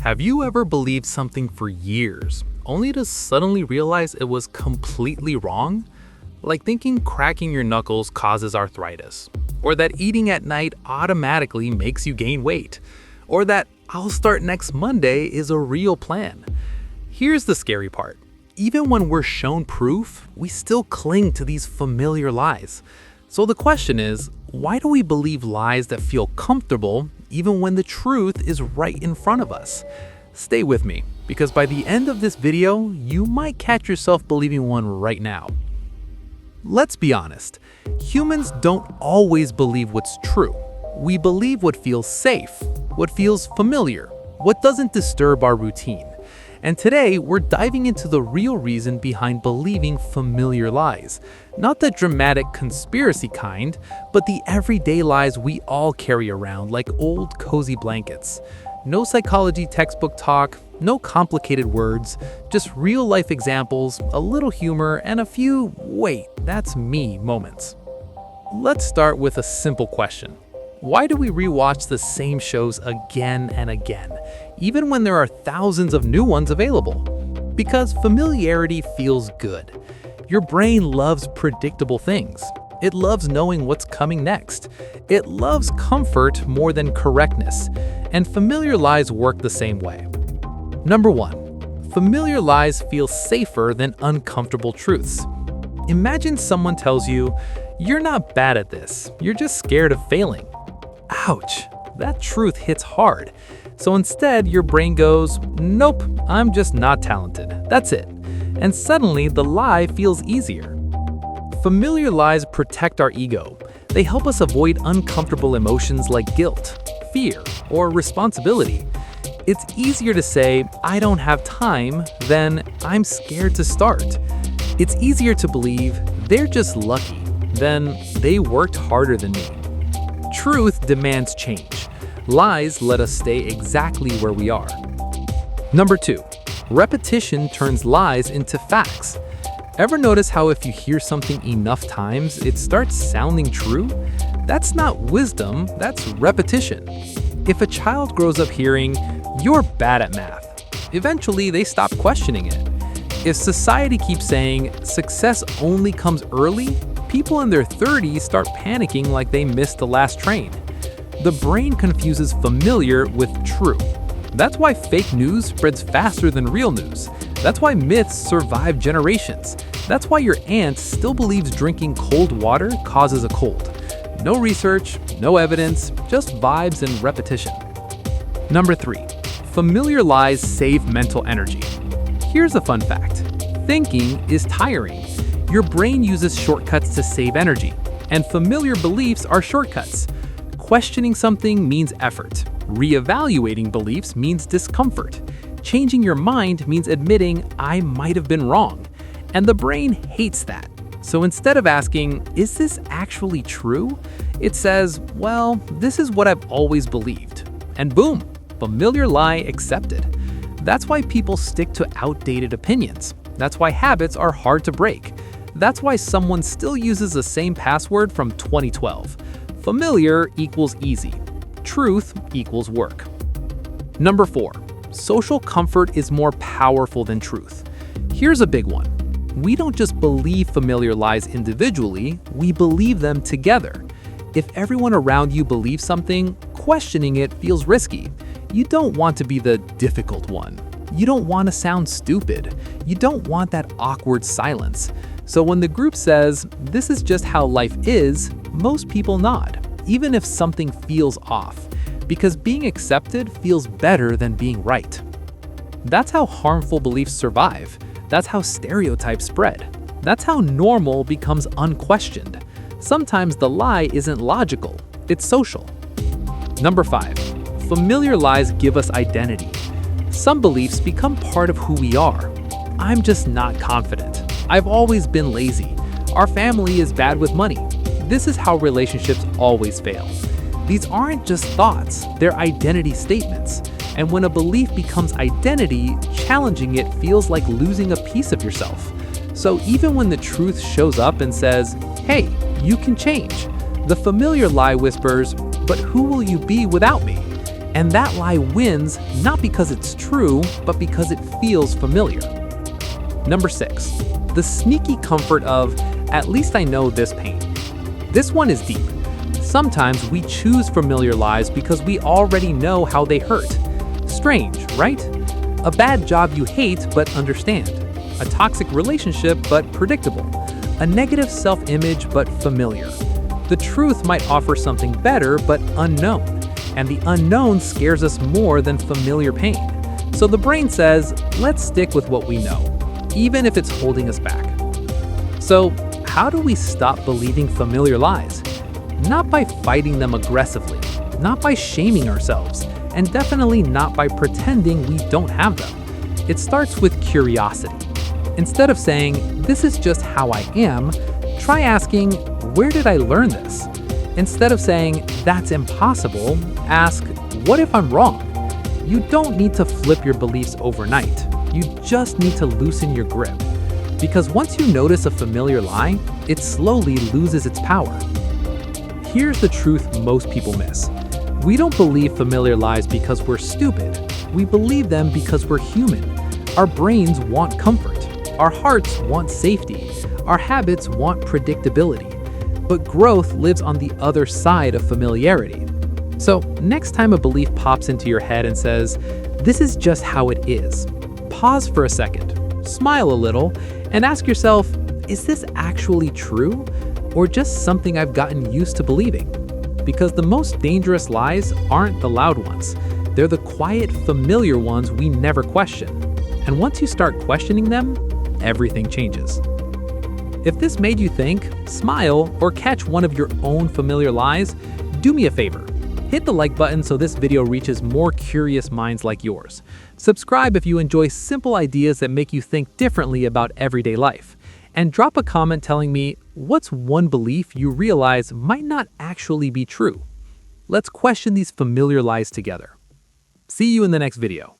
Have you ever believed something for years, only to suddenly realize it was completely wrong? Like thinking cracking your knuckles causes arthritis, or that eating at night automatically makes you gain weight, or that I'll start next Monday is a real plan. Here's the scary part. Even when we're shown proof, we still cling to these familiar lies. So the question is, why do we believe lies that feel comfortable even when the truth is right in front of us? Stay with me, because by the end of this video, you might catch yourself believing one right now. Let's be honest, humans don't always believe what's true. We believe what feels safe, what feels familiar, what doesn't disturb our routine. And today, we're diving into the real reason behind believing familiar lies. Not the dramatic conspiracy kind, but the everyday lies we all carry around like old cozy blankets. No psychology textbook talk, no complicated words, just real-life examples, a little humor, and a few "wait, that's me" moments. Let's start with a simple question. Why do we rewatch the same shows again and again, even when there are thousands of new ones available? Because familiarity feels good. Your brain loves predictable things. It loves knowing what's coming next. It loves comfort more than correctness, and familiar lies work the same way. Number 1, familiar lies feel safer than uncomfortable truths. Imagine someone tells you, "You're not bad at this, you're just scared of failing." Ouch, that truth hits hard. So instead, your brain goes, "Nope, I'm just not talented. That's it." And suddenly, the lie feels easier. Familiar lies protect our ego. They help us avoid uncomfortable emotions like guilt, fear, or responsibility. It's easier to say, "I don't have time," than "I'm scared to start." It's easier to believe they're just lucky than "they worked harder than me." Truth demands change. Lies let us stay exactly where we are. Number 2, repetition turns lies into facts. Ever notice how if you hear something enough times, it starts sounding true? That's not wisdom, that's repetition. If a child grows up hearing, "You're bad at math," eventually they stop questioning it. If society keeps saying, "Success only comes early," people in their 30s start panicking like they missed the last train. The brain confuses familiar with true. That's why fake news spreads faster than real news. That's why myths survive generations. That's why your aunt still believes drinking cold water causes a cold. No research, no evidence, just vibes and repetition. Number 3, familiar lies save mental energy. Here's a fun fact. Thinking is tiring. Your brain uses shortcuts to save energy, and familiar beliefs are shortcuts. Questioning something means effort. Reevaluating beliefs means discomfort. Changing your mind means admitting, "I might have been wrong." And the brain hates that. So instead of asking, "Is this actually true?" it says, "Well, this is what I've always believed." And boom, familiar lie accepted. That's why people stick to outdated opinions. That's why habits are hard to break. That's why someone still uses the same password from 2012. Familiar equals easy. Truth equals work. Number 4, social comfort is more powerful than truth. Here's a big one. We don't just believe familiar lies individually, we believe them together. If everyone around you believes something, questioning it feels risky. You don't want to be the difficult one. You don't want to sound stupid. You don't want that awkward silence. So when the group says, "This is just how life is," most people nod, even if something feels off, because being accepted feels better than being right. That's how harmful beliefs survive. That's how stereotypes spread. That's how normal becomes unquestioned. Sometimes the lie isn't logical, it's social. Number 5, familiar lies give us identity. Some beliefs become part of who we are. "I'm just not confident. I've always been lazy. Our family is bad with money." This is how relationships always fail. These aren't just thoughts, they're identity statements. And when a belief becomes identity, challenging it feels like losing a piece of yourself. So even when the truth shows up and says, "Hey, you can change," the familiar lie whispers, "But who will you be without me?" And that lie wins not because it's true, but because it feels familiar. Number 6, the sneaky comfort of, at least I know this pain. This one is deep. Sometimes we choose familiar lies because we already know how they hurt. Strange, right? A bad job you hate but understand. A toxic relationship but predictable. A negative self-image but familiar. The truth might offer something better but unknown. And the unknown scares us more than familiar pain. So the brain says, let's stick with what we know, even if it's holding us back. So, how do we stop believing familiar lies? Not by fighting them aggressively, not by shaming ourselves, and definitely not by pretending we don't have them. It starts with curiosity. Instead of saying, this is just how I am, try asking, where did I learn this? Instead of saying, that's impossible, ask, what if I'm wrong? You don't need to flip your beliefs overnight. You just need to loosen your grip. Because once you notice a familiar lie, it slowly loses its power. Here's the truth most people miss. We don't believe familiar lies because we're stupid. We believe them because we're human. Our brains want comfort. Our hearts want safety. Our habits want predictability. But growth lives on the other side of familiarity. So, next time a belief pops into your head and says, this is just how it is, pause for a second, smile a little, and ask yourself, is this actually true? Or just something I've gotten used to believing? Because the most dangerous lies aren't the loud ones. They're the quiet, familiar ones we never question. And once you start questioning them, everything changes. If this made you think, smile, or catch one of your own familiar lies, do me a favor. Hit the like button so this video reaches more curious minds like yours. Subscribe if you enjoy simple ideas that make you think differently about everyday life. And drop a comment telling me, what's one belief you realize might not actually be true? Let's question these familiar lies together. See you in the next video.